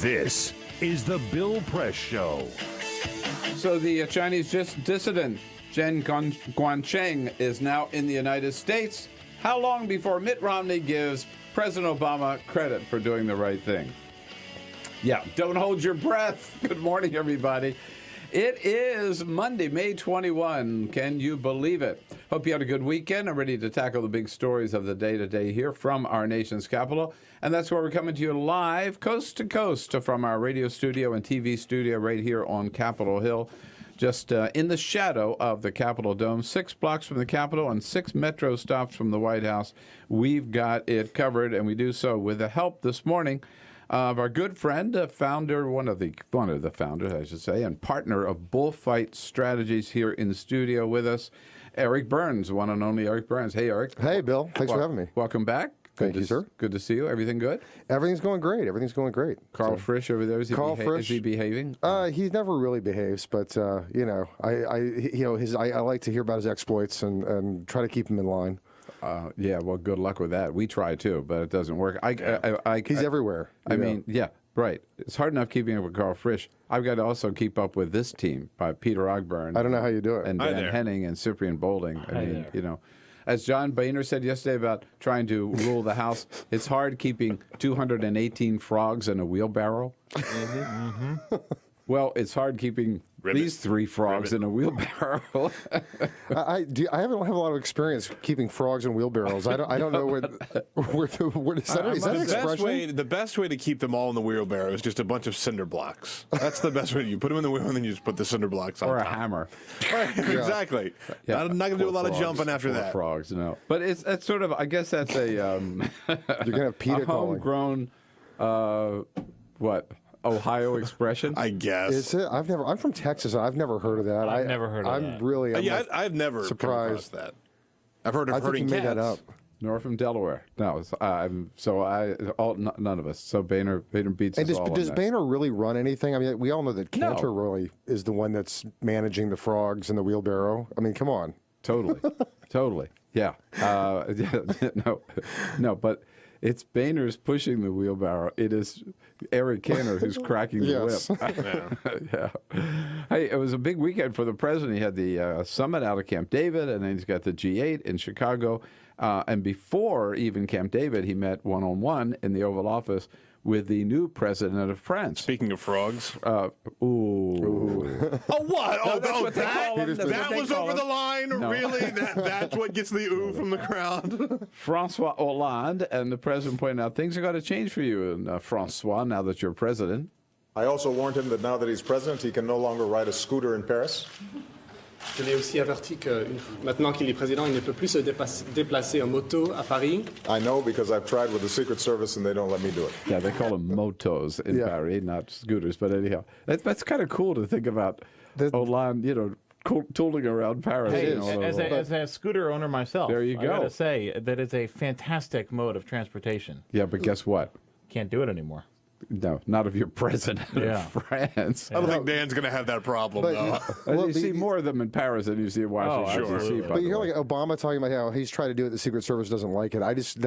This is the Bill Press Show. So the Chinese dissident Chen Guangcheng is now in the United States. How long before Mitt Romney gives President Obama credit for doing the right thing? Yeah, don't hold your breath. Good morning, everybody. It is Monday, May 21. Can you believe it? Hope you had a good weekend. I'm ready to tackle the big stories of the day today here from our nation's capital. And that's where we're coming to you live, coast to coast, from our radio studio and TV studio right here on Capitol Hill, just in the shadow of the Capitol Dome, 6 blocks from the Capitol and 6 metro stops from the White House. We've got it covered, and we do so with the help this morning of our good friend, one of the founders, I should say, and partner of Bullfight Strategies here in the studio with us, Eric Burns, one and only Eric Burns. Hey, Eric. Hey, Bill. Thanks for having me. Welcome back. Thank you, sir. Good to see you. Everything good? Everything's going great. Carl Frisch over there, is he behaving? He never really behaves, but I like to hear about his exploits and try to keep him in line. Yeah, well, good luck with that. We try too, but it doesn't work. He's everywhere. Yeah, right. It's hard enough keeping up with Carl Frisch. I've got to also keep up with this team by Peter Ogburn. I don't know how you do it. And Dan Henning and Cyprian Bolding. As John Boehner said yesterday about trying to rule the House, it's hard keeping 218 frogs in a wheelbarrow. Mm-hmm. Well, it's hard keeping these 3 frogs in a wheelbarrow. I haven't have a lot of experience keeping frogs in wheelbarrows. I don't know where is that an expression? The best way to keep them all in the wheelbarrow is just a bunch of cinder blocks. That's the best way. You put them in the wheel and then you just put the cinder blocks on or top. A hammer. Exactly. Yeah. I'm not going to do a lot of jumping after that. Frogs, no. But it's sort of, I guess that's a you're going to have PETA homegrown Ohio expression, I guess. Is it? I'm from Texas. I've never heard of that. I've never heard of that. I've never surprised that. I've heard of I herding think you cats. made that up. Nor from Delaware. No, none of us. So Boehner beats us all. Does Boehner really run anything? I mean, we all know that Cantor really is the one that's managing the frogs in the wheelbarrow. I mean, come on. Totally. Yeah. No, but it's Boehner's pushing the wheelbarrow. It is Eric Cantor who's cracking the whip. Yeah. Hey, it was a big weekend for the president. He had the summit out of Camp David, and then he's got the G8 in Chicago. And before even Camp David, he met one-on-one in the Oval Office with the new president of France. Speaking of frogs. Ooh. Oh, what? No, that was over the line? No. Really? That's what gets the ooh from the crowd? Francois Hollande, and the president pointed out things are going to change for you, Francois, now that you're president. I also warned him that now that he's president, he can no longer ride a scooter in Paris. Je l'ai aussi averti que maintenant qu'il est président, il ne peut plus se déplacer en moto à Paris. I know because I've tried with the Secret Service and they don't let me do it. Yeah, they call them motos in Paris, not scooters. But anyhow, that's kind of cool to think about Hollande, tooling around Paris. Hey, as a scooter owner myself, there you go. I got to say that it's a fantastic mode of transportation. Yeah, but guess what? Can't do it anymore. No, not if you're president of France. I don't think Dan's going to have that problem, though. You see more of them in Paris than you see in Washington. Sure. But you hear like Obama talking about how he's tried to do it, the Secret Service doesn't like it. I just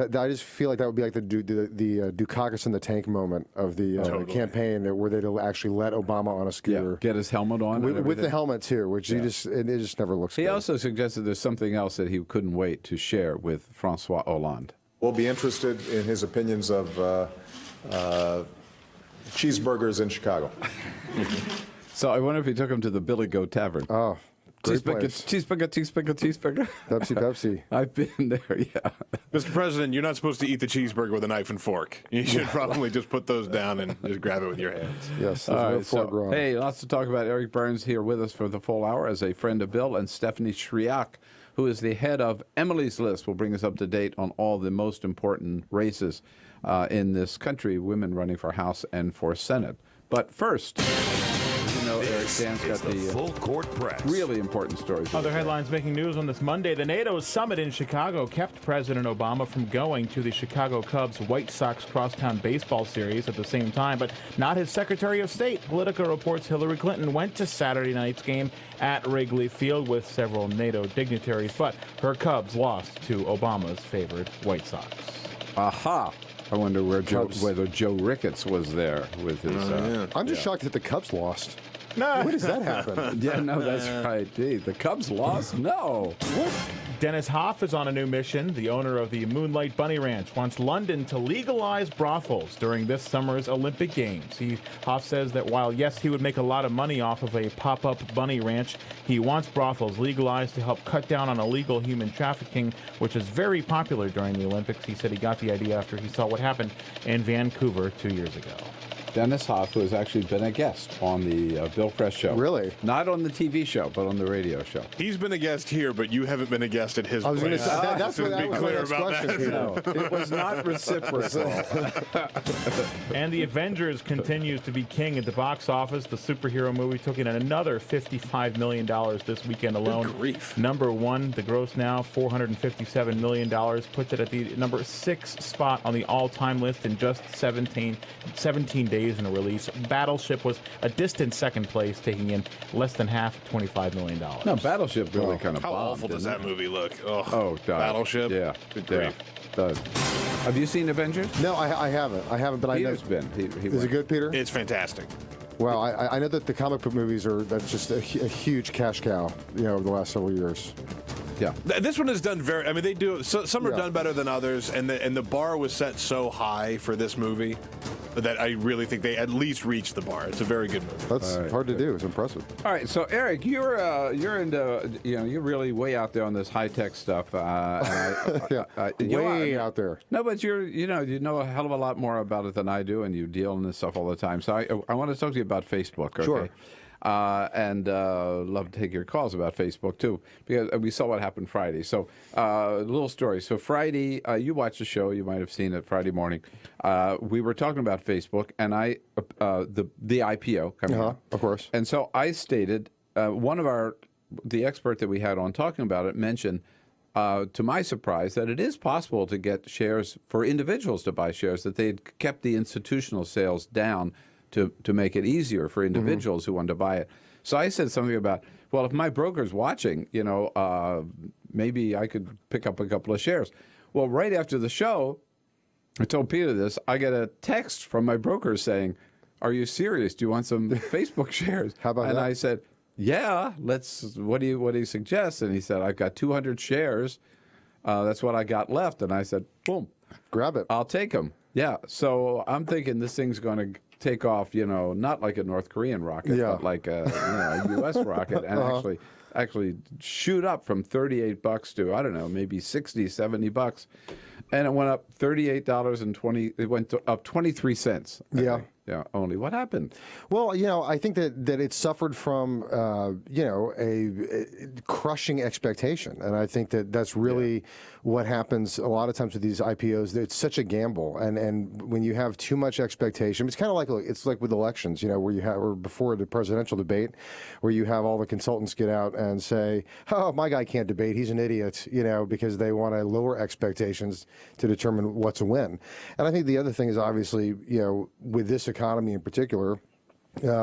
feel like that would be like the Dukakis in the tank moment of the campaign, where they'd actually let Obama on a scooter. Yeah, get his helmet on. With the helmet, too, which it just never looks good. He also suggested there's something else that he couldn't wait to share with Francois Hollande. We'll be interested in his opinions of cheeseburgers in Chicago. So I wonder if he took him to the Billy Goat Tavern. Oh, great place. Cheeseburger. Pepsi. I've been there, yeah. Mr. President, you're not supposed to eat the cheeseburger with a knife and fork. You should probably just put those down and just grab it with your hands. Yes. Hey, lots to talk about. Eric Burns here with us for the full hour as a friend of Bill, and Stephanie Shriak, who is the head of Emily's List, will bring us up to date on all the most important races in this country, women running for House and for Senate. But first, Eric, Dan's got the full court press. Really important stories. Other headlines making news on this Monday. The NATO summit in Chicago kept President Obama from going to the Chicago Cubs White Sox crosstown baseball series at the same time, but not his Secretary of State. Politico reports Hillary Clinton went to Saturday night's game at Wrigley Field with several NATO dignitaries, but her Cubs lost to Obama's favored White Sox. Aha! I wonder whether Joe Ricketts was there with his. I'm just shocked that the Cubs lost. No. When does that happen? Yeah, no, that's right. Gee, the Cubs lost? No. Dennis Hoff is on a new mission. The owner of the Moonlight Bunny Ranch wants London to legalize brothels during this summer's Olympic Games. Hoff says that while, yes, he would make a lot of money off of a pop-up bunny ranch, he wants brothels legalized to help cut down on illegal human trafficking, which is very popular during the Olympics. He said he got the idea after he saw what happened in Vancouver 2 years ago. Dennis Hoff, who has actually been a guest on the Bill Press show. Really? Not on the TV show, but on the radio show. He's been a guest here, but you haven't been a guest at his I was going to place. say, that's So what to that be was my clear next about question, that. Peter. No, it was not reciprocal. And the Avengers continues to be king at the box office. The superhero movie took in another $55 million this weekend alone. Good grief. Number one, the gross now, $457 million, puts it at the number 6 spot on the all-time list in just 17 days in a release. Battleship was a distant second place, taking in less than half, $25 million. No, Battleship really kind of How bombed, awful does didn't that it? movie look? Ugh. Oh, God. Battleship? Yeah. Good Yeah. grief. Have you seen Avengers? No, I haven't. But I know. Peter's been. He Is went. it good, Peter? It's fantastic. Well, I know that the comic book movies that's just a huge cash cow, over the last several years. Yeah. This one is done very. I mean, they do. Some are Yeah. done better than others, and the bar was set so high for this movie that I really think they at least reached the bar. It's a very good movie. That's hard to do. It's impressive. All right, so Eric, you're into you're really way out there on this high tech stuff. Yeah, way out there. No, but you know a hell of a lot more about it than I do, and you deal in this stuff all the time. So I want to talk to you about Facebook. Okay? Sure. And love to take your calls about Facebook too, because we saw what happened Friday. So a little story. So Friday, you watched the show. You might have seen it Friday morning. We were talking about Facebook, and the IPO coming up, Of course. and so I stated the expert that we had on talking about it mentioned, to my surprise, that it is possible to get shares for individuals to buy shares, that they'd kept the institutional sales down to make it easier for individuals who want to buy it. So I said something about, well, if my broker's watching, maybe I could pick up a couple of shares. Well, right after the show, I told Peter this, I get a text from my broker saying, are you serious? Do you want some Facebook shares? How about and that? I said, yeah, what do you suggest? And he said, I've got 200 shares. That's what I got left. And I said, boom. Grab it. I'll take them. Yeah. So I'm thinking this thing's going to take off, not like a North Korean rocket, Yeah. but like a U.S. rocket, and actually shoot up from $38 to, I don't know, maybe $60, $70. And it went up $38.20. It went up 23 cents. I Yeah. think. Yeah. Only. What happened? Well, I think that it suffered from, a crushing expectation. And I think that's really what happens a lot of times with these IPOs. It's such a gamble. And when you have too much expectation, it's kind of like with elections, where you have, or before the presidential debate, where you have all the consultants get out and say, oh, my guy can't debate. He's an idiot, because they want to lower expectations to determine what's a win. And I think the other thing is obviously, with this economy in particular, as hot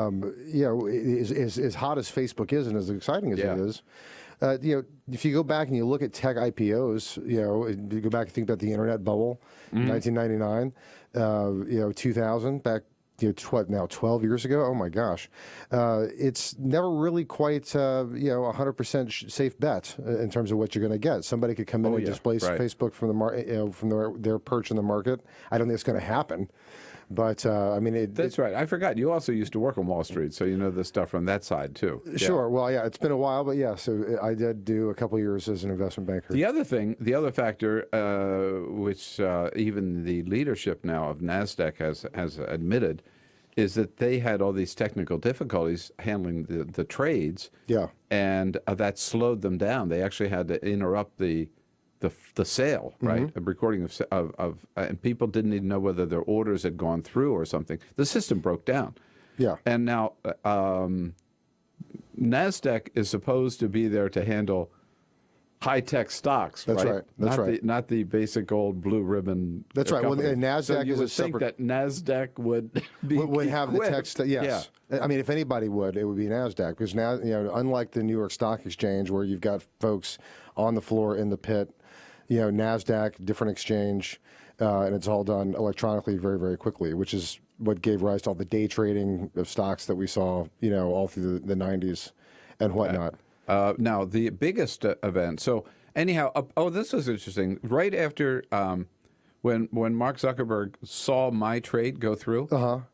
as Facebook is and as exciting as it is, if you go back and you look at tech IPOs, you go back and think about the internet bubble, 1999, 2000, back, what now, 12 years ago? Oh my gosh. It's never really quite, 100% safe bet in terms of what you're going to get. Somebody could come in and displace Facebook from their perch in the market. I don't think it's going to happen. But, that's right. I forgot. You also used to work on Wall Street, so you know the stuff from that side, too. Sure. Well, yeah, it's been a while, but yeah, so I did do a couple of years as an investment banker. The other factor, which even the leadership now of NASDAQ has admitted, is that they had all these technical difficulties handling the trades. Yeah. And that slowed them down. They actually had to interrupt the sale, right? A recording of and people didn't even know whether their orders had gone through or something. The system broke down. Yeah. And now NASDAQ is supposed to be there to handle high-tech stocks, That's right. That's right. Not the basic old blue ribbon. That's right. Well, company. NASDAQ so you is a would think separate- that NASDAQ would have the equipped. tech. Yes. Yeah. I mean, if anybody would, it would be NASDAQ, because now, unlike the New York Stock Exchange, where you've got folks on the floor in the pit, NASDAQ, different exchange. and it's all done electronically very, very quickly, which is what gave rise to all the day trading of stocks that we saw, all through the 90s and whatnot. Now, the biggest event. So, anyhow, this was interesting. Right after when Mark Zuckerberg saw my trade go through,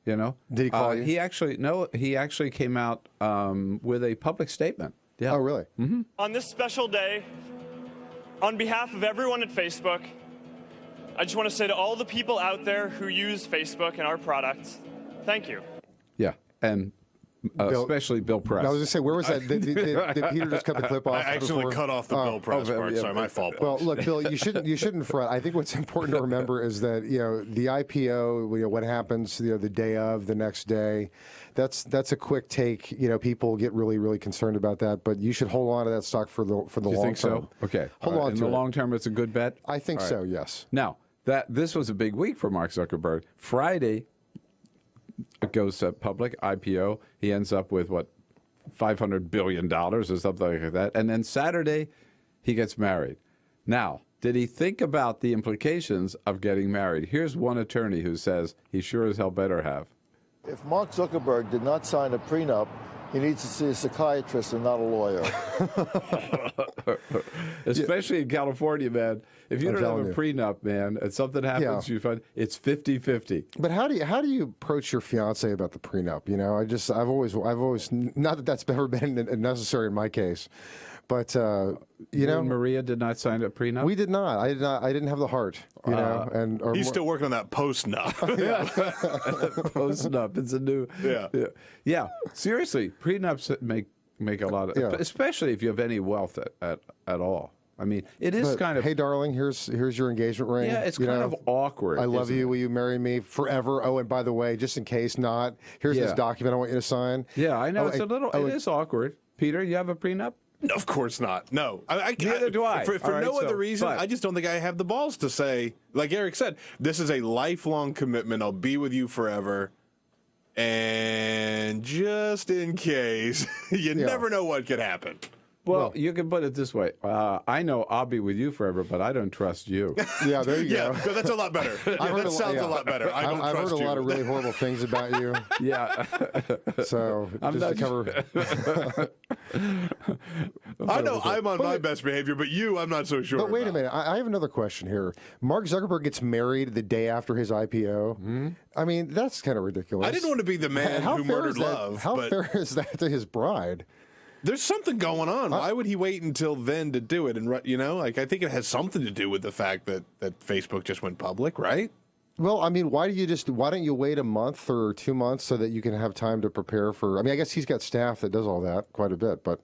did he call you? He actually came out with a public statement. Yeah. Oh, really? Mm-hmm. On this special day, on behalf of everyone at Facebook, I just want to say to all the people out there who use Facebook and our products, thank you. Yeah, and especially Bill Press. I was going to say, where was that? Did Peter just cut the clip off? I accidentally cut off the Bill Press part. yeah. Sorry, my fault. Well, look, Bill, you shouldn't fret. I think what's important to remember is that the IPO, what happens the day of, the next day, that's a quick take. People get really, really concerned about that, but you should hold on to that stock for the long term. You think so? Okay, hold on in to the it. long term. It's a good bet. I think so. Yes. Now this was a big week for Mark Zuckerberg. Friday, it goes public IPO. He ends up with what, $500 billion or something like that. And then Saturday, he gets married. Now, did he think about the implications of getting married? Here's one attorney who says he sure as hell better have. If Mark Zuckerberg did not sign a prenup, he needs to see a psychiatrist and not a lawyer. Especially in California, man. If you don't have a prenup, man, and something happens, you find it's 50-50. But how do you approach your fiance about the prenup? I've always not that that's ever been necessary in my case, but you and Maria did not sign a prenup. We did not. I didn't have the heart. He's still working on that post-nup. Post-nup. It's a new. Yeah. Seriously, prenups make a lot of, especially if you have any wealth at all. I mean, it is kind of. Hey, darling, here's your engagement ring. Yeah, it's kind of awkward. I love you. Will you marry me forever? Oh, and by the way, just in case not, here's this document I want you to sign. Yeah, I know. It is awkward. Peter, you have a prenup? No, of course not. No. Neither do I. For no other reason, I just don't think I have the balls to say, like Eric said, this is a lifelong commitment. I'll be with you forever. And just in case, you never know what could happen. Well, you can put it this way. I know I'll be with you forever, but I don't trust you. Yeah, there you go. Yeah, that's a lot better. That sounds a lot better. I've heard a lot of really horrible things about you. Yeah. So, just to cover. I know I'm on my best behavior, but I'm not so sure. But wait a minute. I have another question here. Mark Zuckerberg gets married the day after his IPO. Mm-hmm. I mean, that's kind of ridiculous. I didn't want to be the man who murdered love. How fair is that to his bride? There's something going on. Why would he wait until then to do it? And I think it has something to do with the fact that Facebook just went public, right? Well, I mean, why don't you wait a month or 2 months so that you can have time to prepare for? I mean, I guess he's got staff that does all that quite a bit, but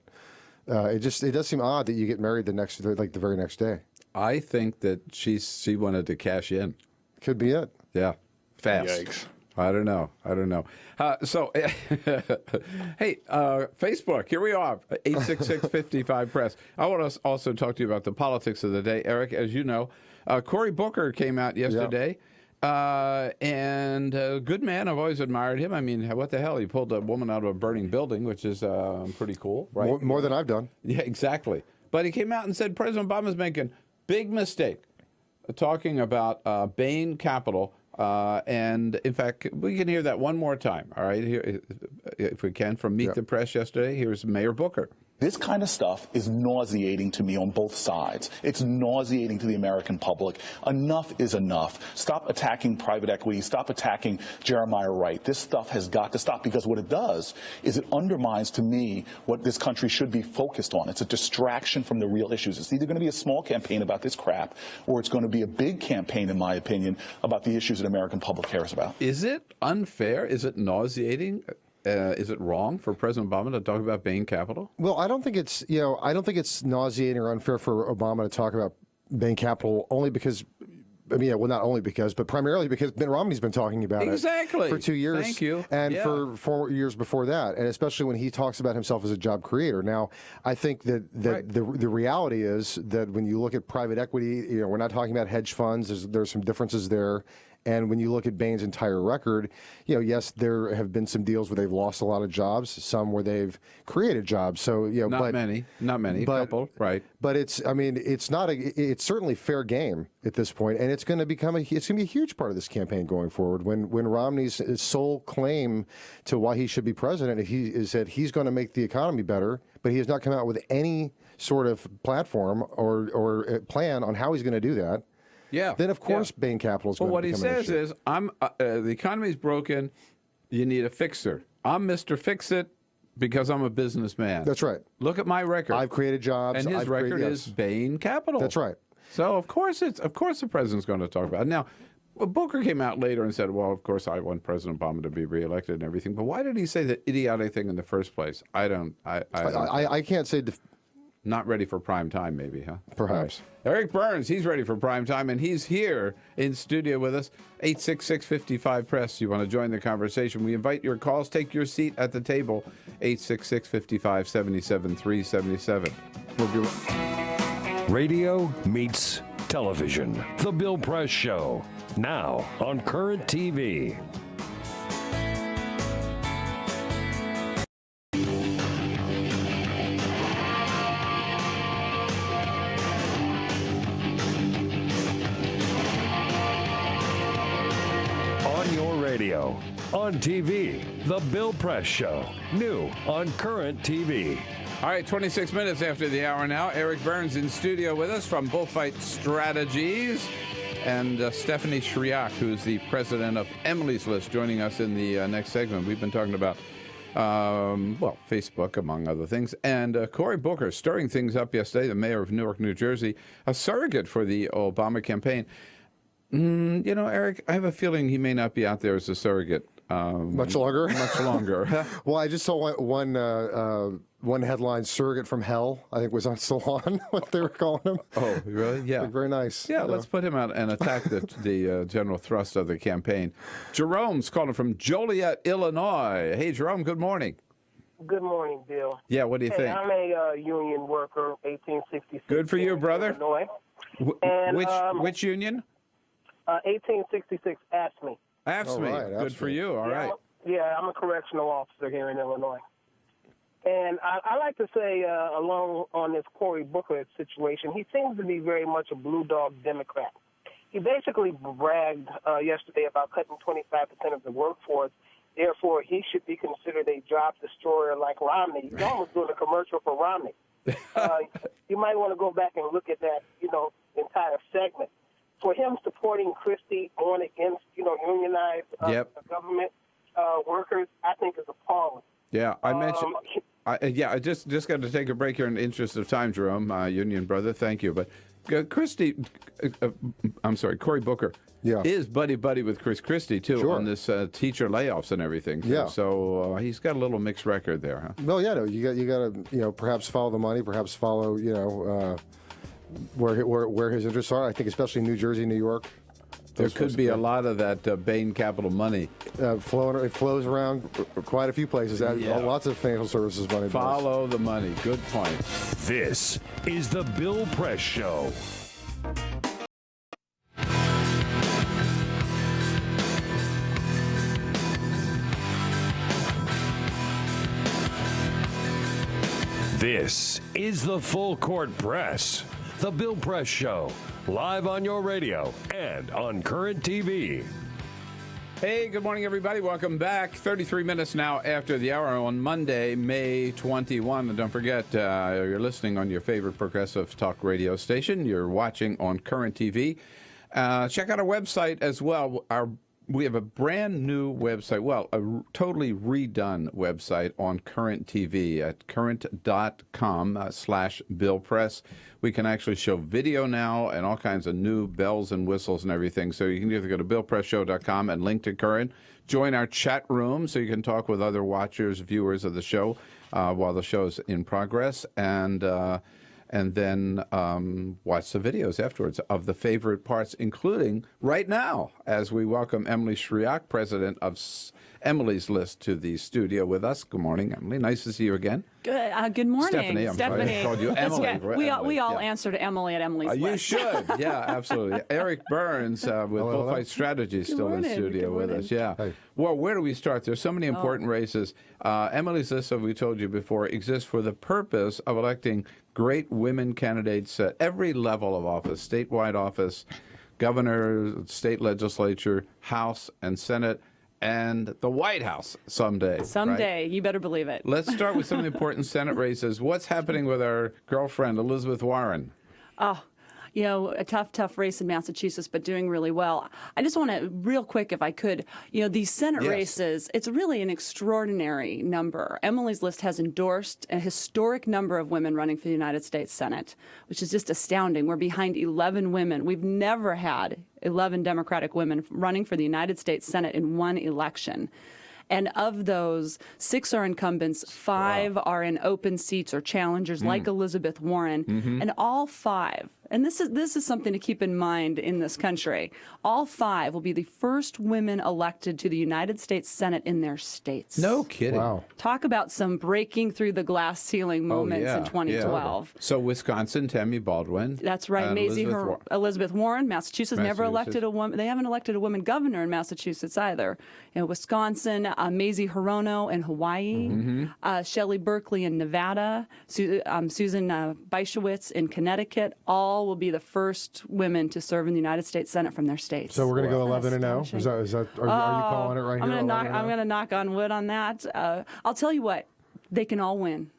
it does seem odd that you get married the very next day. I think that she wanted to cash in. Could be it. Yeah, fast. Yikes. I don't know. So, hey, Facebook, here we are, 866-55-PRESS. I want to also talk to you about the politics of the day. Eric, as you know, Cory Booker came out yesterday, and a good man. I've always admired him. I mean, what the hell? He pulled a woman out of a burning building, which is pretty cool, right? More than I've done. Yeah, exactly. But he came out and said President Obama's making big mistake talking about Bain Capital. And in fact, we can hear that one more time. All right, here, if we can, from Meet the Press yesterday. Here's Mayor Booker. This kind of stuff is nauseating to me on both sides. It's nauseating to the American public. Enough is enough. Stop attacking private equity. Stop attacking Jeremiah Wright. This stuff has got to stop, because what it does is it undermines, to me, what this country should be focused on. It's a distraction from the real issues. It's either going to be a small campaign about this crap, or it's going to be a big campaign, in my opinion, about the issues that the American public cares about. Is it unfair? Is it nauseating? Is it wrong for President Obama to talk about Bain Capital? Well, I don't think it's nauseating or unfair for Obama to talk about Bain Capital, only because, not only because, but primarily because Mitt Romney's been talking about it for 2 years. Thank you. And for 4 years before that, and especially when he talks about himself as a job creator. Now, I think that the reality is that when you look at private equity, we're not talking about hedge funds. There's some differences there. And when you look at Bain's entire record, yes, there have been some deals where they've lost a lot of jobs, some where they've created jobs. So, not many, a couple, right? But it's certainly fair game at this point, and it's going to be a huge part of this campaign going forward. When Romney's sole claim to why he should be president is that he's going to make the economy better, but he has not come out with any sort of platform or plan on how he's going to do that. Yeah. Then, of course, Bain Capital is going to become an issue. What he says is, the economy's broken. You need a fixer. I'm Mr. Fix-It because I'm a businessman. That's right. Look at my record. I've created jobs. And his record is Bain Capital. That's right. So, of course the president's going to talk about it. Now, Booker came out later and said, well, of course, I want President Obama to be reelected and everything. But why did he say that idiotic thing in the first place? I can't say... Not ready for prime time, maybe, huh? Perhaps. Right. Eric Burns, he's ready for prime time, and he's here in studio with us. 866-55-PRESS. You want to join the conversation? We invite your calls. Take your seat at the table. 866-55-77-377. Radio meets television. The Bill Press Show. Now on Current TV. Radio, on TV, The Bill Press Show, new on Current TV. All right, 26 minutes after the hour now. Eric Burns in studio with us from Bullfight Strategies, and Stephanie Shriak, who's the president of Emily's List, joining us in the next segment. We've been talking about, Facebook, among other things. And Cory Booker stirring things up yesterday, the mayor of Newark, New Jersey, a surrogate for the Obama campaign. Eric, I have a feeling he may not be out there as a surrogate much longer. Much longer. Well, I just saw one headline: "Surrogate from Hell." I think was still on what they were calling him. Oh, really? Yeah, very nice. Yeah, let's put him out and attack the general thrust of the campaign. Jerome's calling from Joliet, Illinois. Hey, Jerome. Good morning. Good morning, Bill. Yeah, what do you think? I'm a union worker, 1866. Good for you, brother. Illinois. And, which union? 1866 AFSCME. AFSCME. Right, good for you. All right. Yeah, I'm a correctional officer here in Illinois. And I like to say, along on this Cory Booker situation, he seems to be very much a blue dog Democrat. He basically bragged yesterday about cutting 25% of the workforce. Therefore, he should be considered a job destroyer like Romney. He's almost doing a commercial for Romney. You might want to go back and look at that, entire segment. For him supporting Christie going against, unionized government workers, I think is appalling. Yeah, I mentioned. I just got to take a break here in the interest of time, Jerome, union brother. Thank you, but Cory Booker is buddy with Chris Christie too on this teacher layoffs and everything. Yeah. So he's got a little mixed record there, huh? Well, you got to perhaps follow the money, perhaps follow where his interests are. I think especially New Jersey, New York. There could be a lot of that Bain Capital money flowing. It flows around quite a few places. Lots of financial services money. Follow the money. Good point. This is the Bill Press Show. This is the Full Court Press. The Bill Press Show, live on your radio and on Current TV. Hey, good morning, everybody. Welcome back. 33 minutes now after the hour on Monday, May 21. And don't forget, you're listening on your favorite progressive talk radio station. You're watching on Current TV. Check out our website as well. We have a brand new website, a totally redone website on Current TV at current.com/BillPress. We can actually show video now and all kinds of new bells and whistles and everything. So you can either go to BillPressShow.com and link to Current, join our chat room so you can talk with other watchers, viewers of the show while the show is in progress, and then watch the videos afterwards of the favorite parts, including right now, as we welcome Emily Shriak, president of Emily's List to the studio with us. Good morning, Emily. Nice to see you again. Good morning, Stephanie. I'm sorry, I called you Emily. Okay. We all answer to Emily at Emily's List. You should. Yeah, absolutely. Eric Burns with Bullfight Strategy still in the studio with us. Yeah. Hey. Well, where do we start? There's so many important races. Emily's List, as we told you before, exists for the purpose of electing great women candidates at every level of office, statewide office, governor, state legislature, House, and Senate, and the White House someday. Someday, right? you better believe it. Let's start with some of the important Senate races. What's happening with our girlfriend, Elizabeth Warren? Oh, a tough race in Massachusetts, but doing really well. I just want to, real quick, if I could, these Senate races, it's really an extraordinary number. Emily's List has endorsed a historic number of women running for the United States Senate, which is just astounding. We're behind 11 women. We've never had 11 Democratic women running for the United States Senate in one election. And of those, 6 are incumbents, 5 are in open seats or challengers like Elizabeth Warren, and all 5. And this is something to keep in mind in this country. All 5 will be the first women elected to the United States Senate in their states. No kidding. Wow. Talk about some breaking through the glass ceiling moments in 2012. Yeah. So Wisconsin, Tammy Baldwin. That's right. Elizabeth Warren, Massachusetts never elected a woman. They haven't elected a woman governor in Massachusetts either. Wisconsin, Mazie Hirono in Hawaii, Shelley Berkeley in Nevada, Susan Byshewitz in Connecticut, all will be the first women to serve in the United States Senate from their states. So we're going to go 11-0. Is that? Are you calling it right here? I'm going to knock on wood on that. I'll tell you what, they can all win.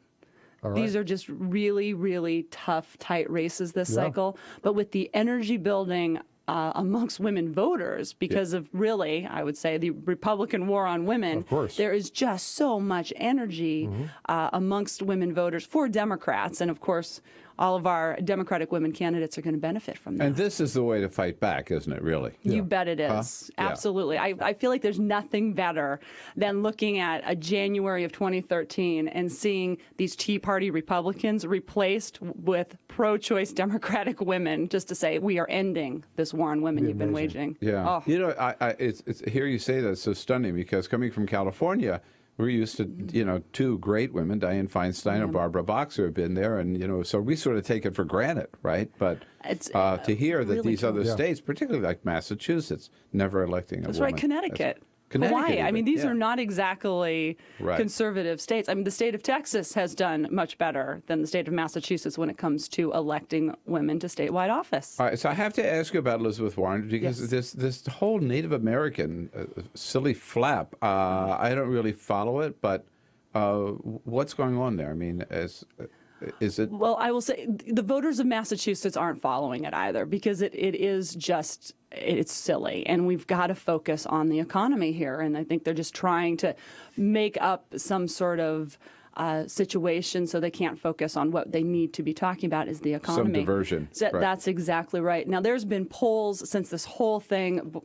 Right. These are just really, really tough, tight races this cycle. But with the energy building amongst women voters, because of really, I would say, the Republican war on women, there is just so much energy amongst women voters for Democrats. And of course, all of our Democratic women candidates are going to benefit from that. And this is the way to fight back, isn't it, really? You bet it is. Absolutely. I feel like there's nothing better than looking at a January of 2013 and seeing these Tea Party Republicans replaced with pro-choice Democratic women, just to say, we are ending this war on women you've been waging. Yeah. It's hear you say that, it's so stunning, because coming from California, we're used to, 2 great women, Dianne Feinstein and Barbara Boxer, have been there, and so we sort of take it for granted, right? But to hear that these other states, particularly like Massachusetts, never electing a woman. That's right, Connecticut. Hawaii. I mean, these are not exactly conservative states. I mean, the state of Texas has done much better than the state of Massachusetts when it comes to electing women to statewide office. All right, so I have to ask you about Elizabeth Warren, because this whole Native American silly flap, I don't really follow it, but what's going on there? I mean, is it? Well, I will say the voters of Massachusetts aren't following it either, because it is just, it's silly, and we've got to focus on the economy here. And I think they're just trying to make up some sort of situation so they can't focus on what they need to be talking about is the economy. Some diversion. So that's exactly right. Now, there's been polls since this whole thing,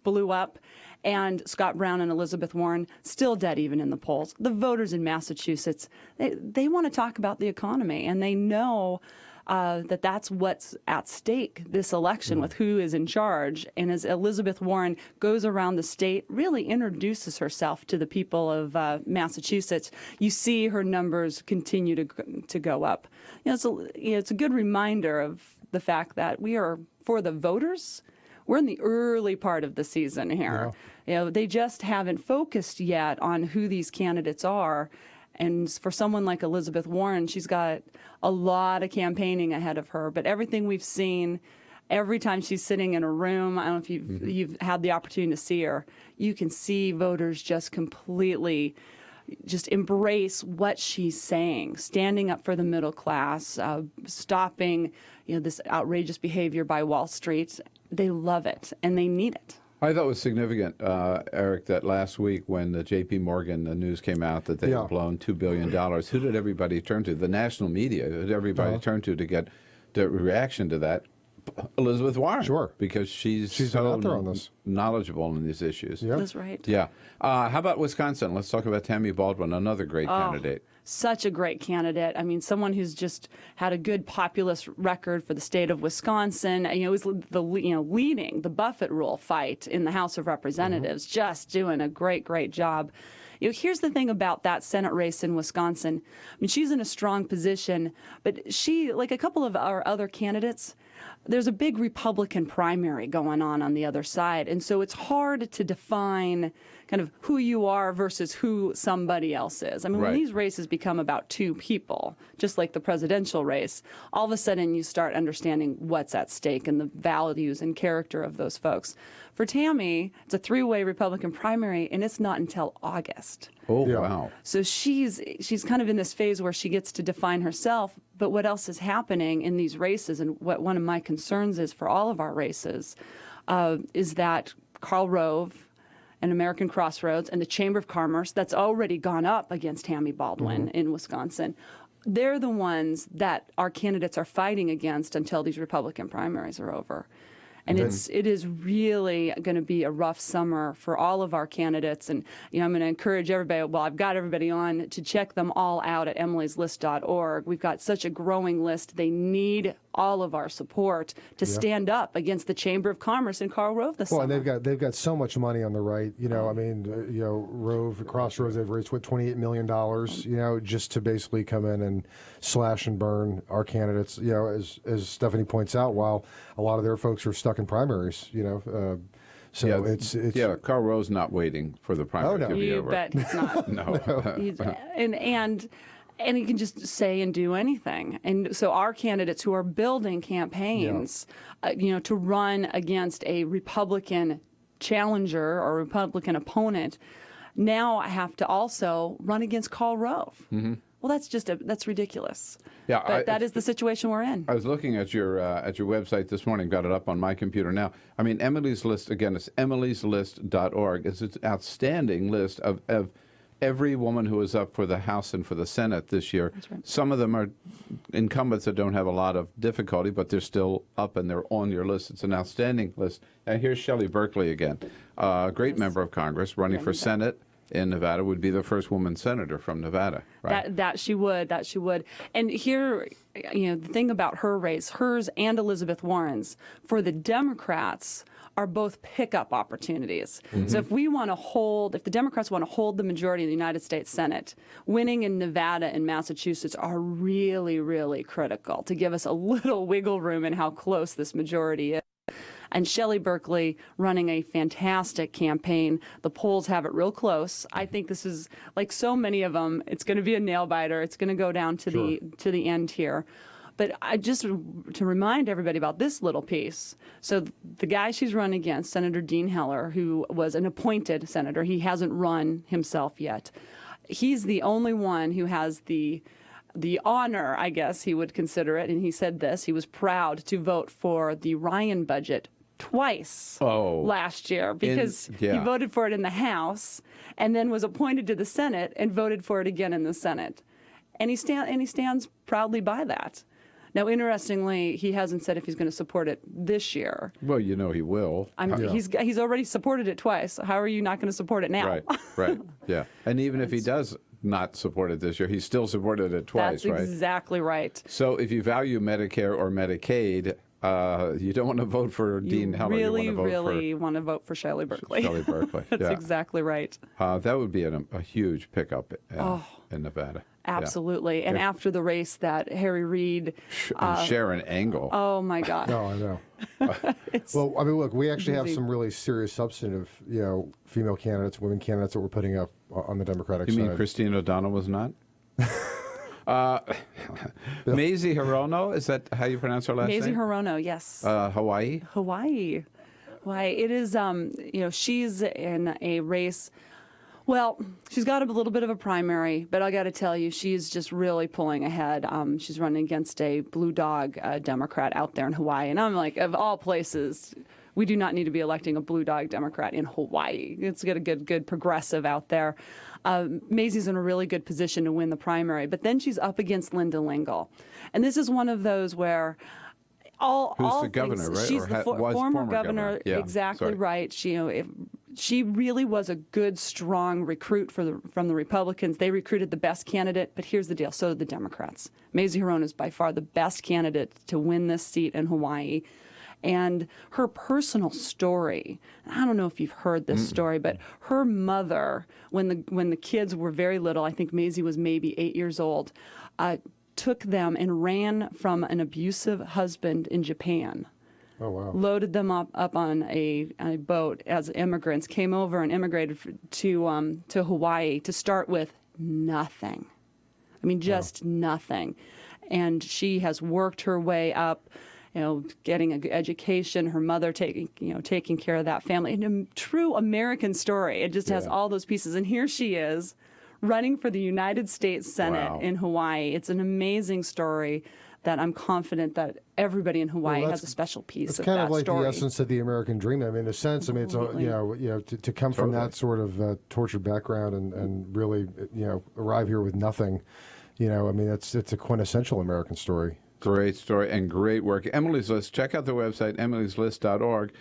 blew up. And Scott Brown and Elizabeth Warren still dead even in the polls. The voters in Massachusetts, they want to talk about the economy, and they know that that's what's at stake this election with who is in charge. And as Elizabeth Warren goes around the state, really introduces herself to the people of Massachusetts, you see her numbers continue to go up. It's a good reminder of the fact that we are, for the voters, we're in the early part of the season here. They just haven't focused yet on who these candidates are. And for someone like Elizabeth Warren, she's got a lot of campaigning ahead of her. But everything we've seen, every time she's sitting in a room, I don't know if you've had the opportunity to see her, you can see voters just completely just embrace what she's saying, standing up for the middle class, stopping this outrageous behavior by Wall Street. They love it, and they need it. I thought it was significant, Eric, that last week when the J.P. Morgan news came out that they had blown $2 billion, who did everybody turn to? The national media. Who did everybody turn to get the reaction to that? Elizabeth Warren. Sure. Because she's been so out there on this. knowledgeable in these issues. Yeah. That's right. Yeah. How about Wisconsin? Let's talk about Tammy Baldwin, another great candidate. Such a great candidate. I mean, someone who's just had a good populist record for the state of Wisconsin. Was leading the Buffett rule fight in the House of Representatives, just doing a great job. Here's the thing about that Senate race in Wisconsin. I mean, she's in a strong position, but she, like a couple of our other candidates, there's a big Republican primary going on the other side. And so it's hard to define kind of who you are versus who somebody else is. I mean, when these races become about two people, just like the presidential race, all of a sudden you start understanding what's at stake and the values and character of those folks. For Tammy, it's a three-way Republican primary, and it's not until August. Oh, wow. So she's kind of in this phase where she gets to define herself, but what else is happening in these races, and what one of my concerns is for all of our races, is that Karl Rove and American Crossroads and the Chamber of Commerce, that's already gone up against Tammy Baldwin in Wisconsin, they're the ones that our candidates are fighting against until these Republican primaries are over. And it is really going to be a rough summer for all of our candidates. And I'm going to encourage everybody, well, I've got everybody on to check them all out at emilyslist.org. We've got such a growing list. They need all of our support to stand up against the Chamber of Commerce and Karl Rove this summer. And they've got so much money on the right. Rove, Crossroads, they've raised $28 million, just to basically come in and slash and burn our candidates. As Stephanie points out, while a lot of their folks are stuck in primaries. It's Karl Rove's not waiting for the primary to be over. You bet he's not. No. And he can just say and do anything. And so our candidates who are building campaigns, to run against a Republican challenger or Republican opponent, now have to also run against Karl Rove. Mm-hmm. Well, that's ridiculous. Yeah, but that is the situation we're in. I was looking at your website this morning, got it up on my computer now. I mean, Emily's List, again, it's emilyslist.org. It's an outstanding list of every woman who is up for the House and for the Senate this year. That's right. Some of them are incumbents that don't have a lot of difficulty, but they're still up and they're on your list. It's an outstanding list. And here's Shelley Berkley again, a great member of Congress, running for Senate in Nevada, would be the first woman senator from Nevada. Right? That she would. And here, the thing about her race, hers and Elizabeth Warren's, for the Democrats, are both pickup opportunities. Mm-hmm. So if the Democrats want to hold the majority of the United States Senate, winning in Nevada and Massachusetts are really, really critical to give us a little wiggle room in how close this majority is. And Shelley Berkley running a fantastic campaign. The polls have it real close. I think this is, like so many of them, it's going to be a nail biter. It's going to go down to the end here. But I just to remind everybody about this little piece. So the guy she's run against, Senator Dean Heller, who was an appointed senator, he hasn't run himself yet. He's the only one who has the honor, I guess he would consider it, and he said this, he was proud to vote for the Ryan budget twice last year because he voted for it in the House and then was appointed to the Senate and voted for it again in the Senate. And he stands proudly by that. Now, interestingly, he hasn't said if he's going to support it this year. Well, he will. He's already supported it twice. How are you not going to support it now? Right, yeah. And even if he does not support it this year, he still supported it twice, right? That's exactly right. So if you value Medicare or Medicaid, you don't want to vote for Dean Heller. You really want to vote for Shelley Berkley. Shelley Berkley. That's exactly right. That would be a huge pickup in Nevada. Absolutely. And after the race that Harry Reid... Sharon Angle. Oh, my God. No, I know. Well, I mean, look, we actually have some really serious substantive, female candidates, women candidates that we're putting up on the Democratic side. You mean Christine O'Donnell was not? Mazie Hirono, is that how you pronounce her last name? Mazie Hirono, yes. Hawaii? Hawaii. It is, she's in a race... Well, she's got a little bit of a primary, but I got to tell you, she's just really pulling ahead. She's running against a blue dog Democrat out there in Hawaii. And I'm like, of all places, we do not need to be electing a blue dog Democrat in Hawaii. It's got a good progressive out there. Mazie's in a really good position to win the primary, but then she's up against Linda Lingle. And this is one of those where Who's the governor, right? She's Or the was former governor. Yeah, exactly sorry. right. She really was a good, strong recruit from the Republicans. They recruited the best candidate, but here's the deal: so did the Democrats. Mazie Hirono is by far the best candidate to win this seat in Hawaii. And her personal story, I don't know if you've heard this story, but her mother, when the kids were very little, I think Mazie was maybe 8 years old, took them and ran from an abusive husband in Japan. Oh, wow. Loaded them up on a boat as immigrants, came over and immigrated to Hawaii to start with nothing. I mean, just nothing. And she has worked her way up, getting an education, her mother taking care of that family. And a true American story. It just has all those pieces. And here she is running for the United States Senate in Hawaii. It's an amazing story that I'm confident that everybody in Hawaii has a special piece of that story. It's kind of like the essence of the American dream. I mean, in a sense, it's to come from that sort of tortured background and really arrive here with nothing. I mean, it's a quintessential American story. Great story and great work. Emily's List, check out the website, emilyslist.org.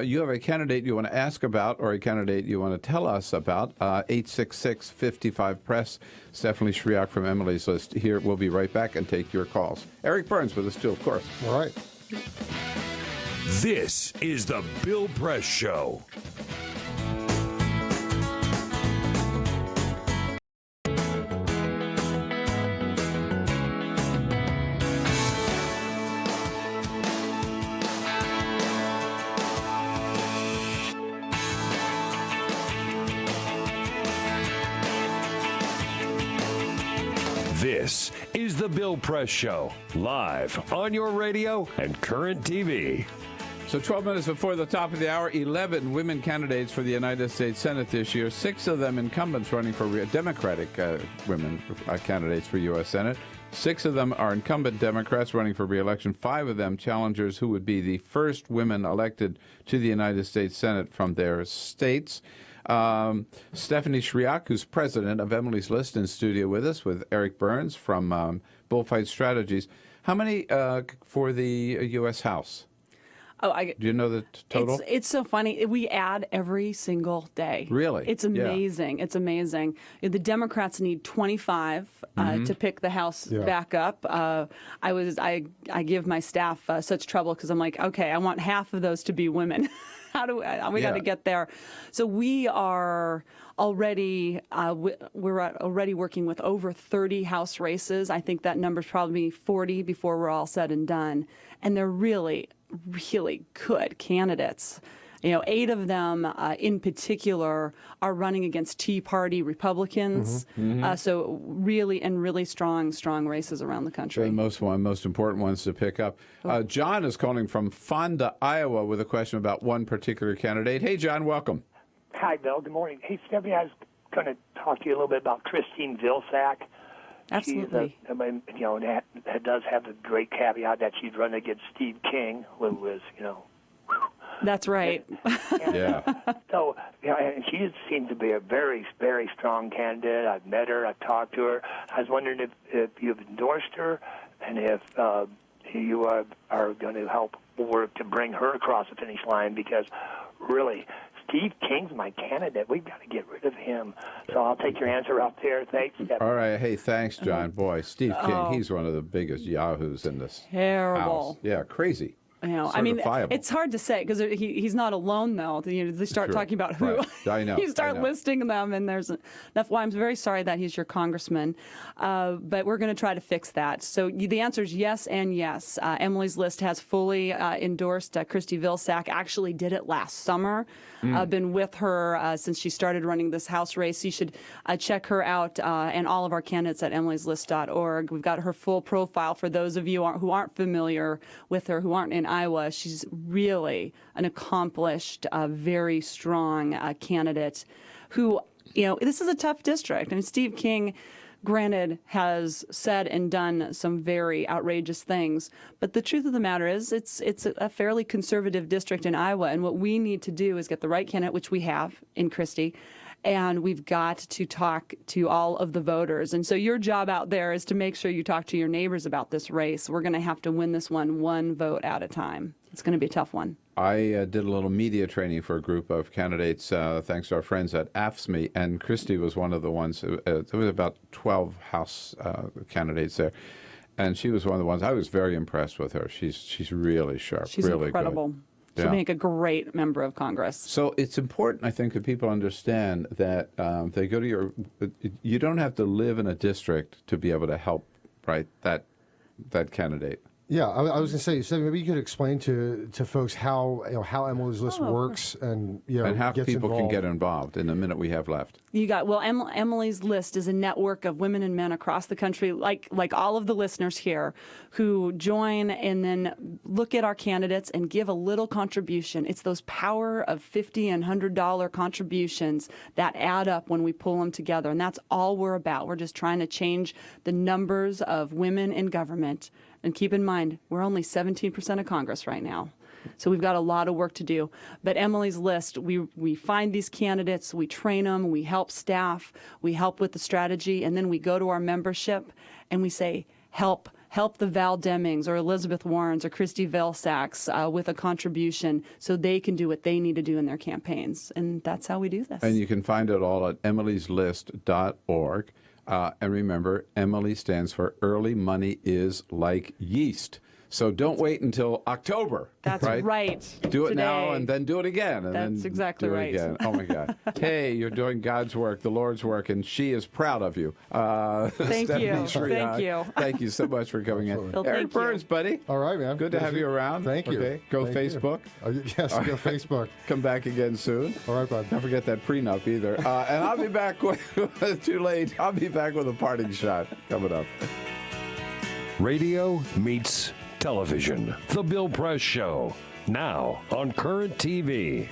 You have a candidate you want to ask about or a candidate you want to tell us about, 866-55-PRESS. Stephanie Shriak from Emily's List here. We'll be right back and take your calls. Eric Burns with us too, of course. All right. This is the Bill Press Show. This is the Bill Press Show, live on your radio and Current TV. So 12 minutes before the top of the hour, 11 women candidates for the United States Senate this year, 6 of them incumbents running for Democratic women candidates for U.S. Senate. 6 of them are incumbent Democrats running for re-election. 5 of them challengers who would be the first women elected to the United States Senate from their states. Stephanie Shriak, who's president of Emily's List, in studio with us, with Eric Burns from Bullfight Strategies. How many for the U.S. House? Do you know the total? It's so funny. We add every single day. Really? It's amazing. Yeah. It's amazing. The Democrats need 25 to pick the House back up. I give my staff such trouble because I'm like, okay, I want half of those to be women. How do we got to get there? So we are already we're already working with over 30 House races. I think that number's probably 40 before we're all said and done. And they're really good candidates. 8 of them in particular are running against Tea Party Republicans. So really strong races around the country. The most important ones to pick up. John is calling from Fonda, Iowa, with a question about one particular candidate. Hey, John, welcome. Hi, Bill. Good morning. Hey, Stephanie, I was going to talk to you a little bit about Christine Vilsack. Absolutely. That does have a great caveat that she'd run against Steve King, who was, That's right. So, and she seems to be a very, very strong candidate. I've met her. I've talked to her. I was wondering if you've endorsed her and if you are going to help work to bring her across the finish line, because really, Steve King's my candidate. We've got to get rid of him. So I'll take your answer up there. Thanks. All right. Hey, thanks, John. Boy, Steve King, he's one of the biggest yahoos in this Terrible. house. Yeah, crazy. It's hard to say because he's not alone, though. They start talking about who. Right. I know. You start listing them, and there's enough. Well, I'm very sorry that he's your congressman, but we're going to try to fix that. So the answer is yes and yes. Emily's List has fully endorsed Christy Vilsack. Actually did it last summer. Been with her since she started running this House race. You should check her out and all of our candidates at emilyslist.org. We've got her full profile for those of you who aren't familiar with her, who aren't in Iowa. She's really an accomplished, very strong candidate who, this is a tough district. I mean, Steve King, granted, has said and done some very outrageous things, but the truth of the matter is it's a fairly conservative district in Iowa, and what we need to do is get the right candidate, which we have in Christie, and we've got to talk to all of the voters. And so your job out there is to make sure you talk to your neighbors about this race. We're going to have to win this one vote at a time. It's going to be a tough one. I did a little media training for a group of candidates, thanks to our friends at AFSCME, and Christy was one of the ones. There was about 12 House candidates there, and she was one of the ones. I was very impressed with her. She's really sharp. She's really incredible. Good. She'll make a great member of Congress. So it's important, I think, that people understand that they go to you don't have to live in a district to be able to help, right, that candidate. Yeah, I was going to say, so maybe you could explain to folks how Emily's List works and and how gets people involved. can get involved in the minute we have left. Emily's List is a network of women and men across the country, like all of the listeners here, who join and then look at our candidates and give a little contribution. It's those power of $50 and $100 contributions that add up when we pull them together, and that's all we're about. We're just trying to change the numbers of women in government. And keep in mind, we're only 17% of Congress right now. So we've got a lot of work to do. But Emily's List, we find these candidates, we train them, we help staff, we help with the strategy, and then we go to our membership and we say, help the Val Demings or Elizabeth Warrens or Christy Vilsack's with a contribution so they can do what they need to do in their campaigns. And that's how we do this. And you can find it all at emilyslist.org. And remember, Emily stands for Early Money is Like Yeast. So don't wait until October. That's right. Do it Today. now and then do it again. And That's then exactly do it right. Again. Oh, my God. Hey, you're doing God's work, the Lord's work, and she is proud of you. Thank Stephanie you. Shryock, Thank you. Thank you so much for coming in. Well, Eric Burns, buddy. All right, man. Good to have you around. Thank you. Okay. Go Thank Facebook. You. Yes, go Facebook. Come back again soon. All right, bud. Don't forget that prenup either. And I'll be back with, too late, I'll be back with a parting shot coming up. Radio meets television. The Bill Press Show. Now on Current TV.